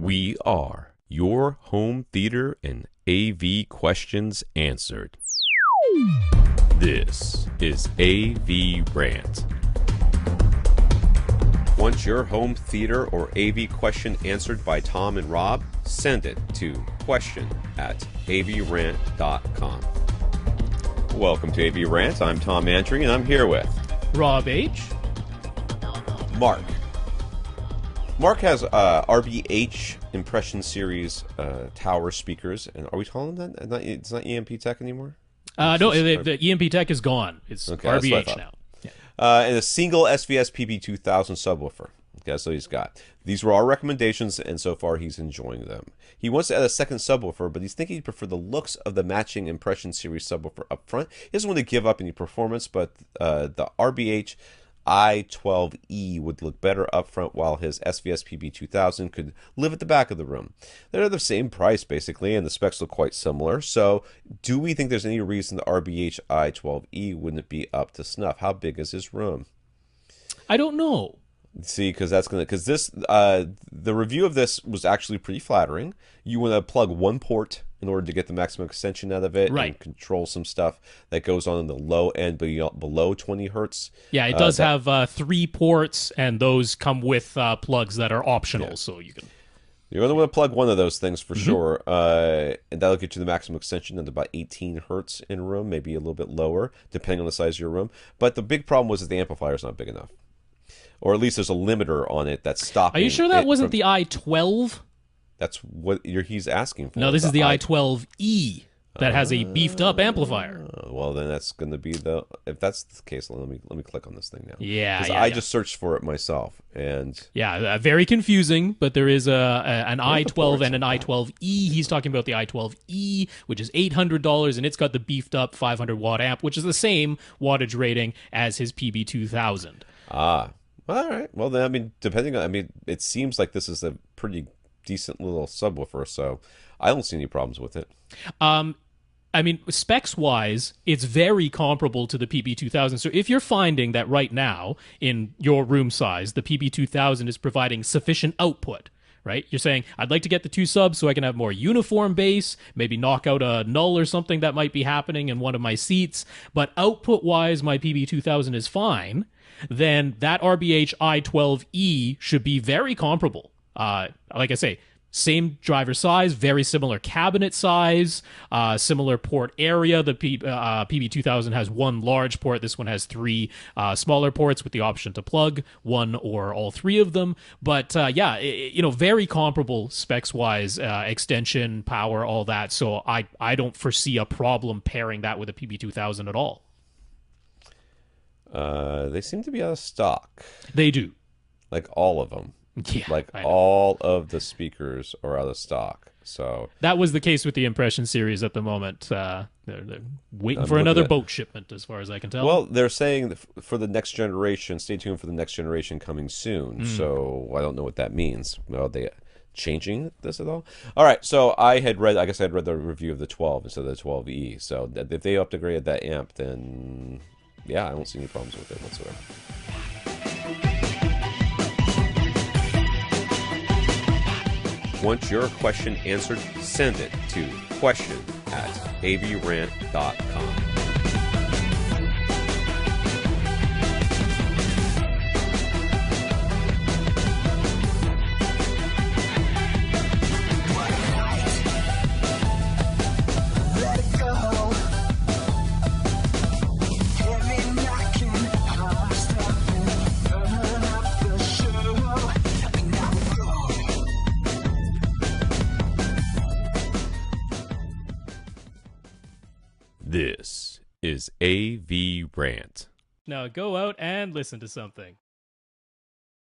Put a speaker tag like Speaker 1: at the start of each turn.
Speaker 1: We are your home theater and AV questions answered. This is AVRant. Want your home theater or AV question answered by Tom and Rob? Send it to question@avrant.com. Welcome to AVRant. I'm Tom Andry, and I'm here with
Speaker 2: Rob H.
Speaker 1: Mark. Mark has RBH Impression Series tower speakers, and are we calling them that? It's not EMP Tech anymore?
Speaker 2: No, the EMP Tech is gone. It's okay, RBH now. Yeah.
Speaker 1: And a single SVS PB-2000 subwoofer. Okay, so he's got. These were our recommendations, and so far he's enjoying them. He wants to add a second subwoofer, but he's thinking he'd prefer the looks of the matching Impression Series subwoofer up front. He doesn't want to give up any performance, but the RBH I-12e would look better up front, while his SVS PB-2000 could live at the back of the room. They're the same price, basically, and the specs look quite similar. So do we think there's any reason the RBH I-12e wouldn't be up to snuff? How big is his room?
Speaker 2: I don't know.
Speaker 1: See, because this the review of this was actually pretty flattering. You want to plug one port in order to get the maximum extension out of it,
Speaker 2: right,
Speaker 1: and control some stuff that goes on in the low end below 20 hertz.
Speaker 2: Yeah, it does have 3 ports, and those come with plugs that are optional, yeah. So you can.
Speaker 1: You only want to plug one of those things for sure, and that'll get you the maximum extension at about 18 hertz in a room, maybe a little bit lower, depending on the size of your room. But the big problem was that the amplifier is not big enough. Or at least there's a limiter on it that's stopping.
Speaker 2: Are you sure that wasn't the I-12?
Speaker 1: That's what he's asking for.
Speaker 2: No, this is the I-12e that has a beefed-up amplifier.
Speaker 1: Well, then that's going to be the. If that's the case, let me click on this thing now.
Speaker 2: Yeah,
Speaker 1: because I just searched for it myself, and
Speaker 2: yeah, very confusing. But there is an I-12 and an I-12e. He's talking about the I-12e, which is $800, and it's got the beefed-up 500-watt amp, which is the same wattage rating as his PB-2000.
Speaker 1: Ah. All right. Well, then, it seems like this is a pretty decent little subwoofer, so I don't see any problems with it.
Speaker 2: Specs-wise, it's very comparable to the PB-2000. So if you're finding that right now, in your room size, the PB-2000 is providing sufficient output, right? You're saying, I'd like to get the 2 subs so I can have more uniform bass, maybe knock out a null or something that might be happening in one of my seats, but output-wise, my PB-2000 is fine, then that RBH I-12e should be very comparable. Like I say, same driver size, very similar cabinet size, similar port area. The PB-2000 has 1 large port. This one has 3 smaller ports with the option to plug 1 or all 3 of them. But very comparable specs-wise, extension, power, all that. So I don't foresee a problem pairing that with a PB-2000 at all.
Speaker 1: They seem to be out of stock.
Speaker 2: They do.
Speaker 1: Like all of them.
Speaker 2: Yeah,
Speaker 1: like all of the speakers are out of stock. So
Speaker 2: that was the case with the Impression Series at the moment. They're waiting for another boat shipment, as far as I can tell.
Speaker 1: Well, they're saying that for the next generation, stay tuned for the next generation coming soon. So I don't know what that means. Are they changing this at all? All right. So I guess I had read the review of the 12 instead of the 12e. So if they upgraded that amp, then yeah, I don't see any problems with it whatsoever. Want your question answered? Send it to question@avrant.com. This is AVRant.
Speaker 2: Now go out and listen to something.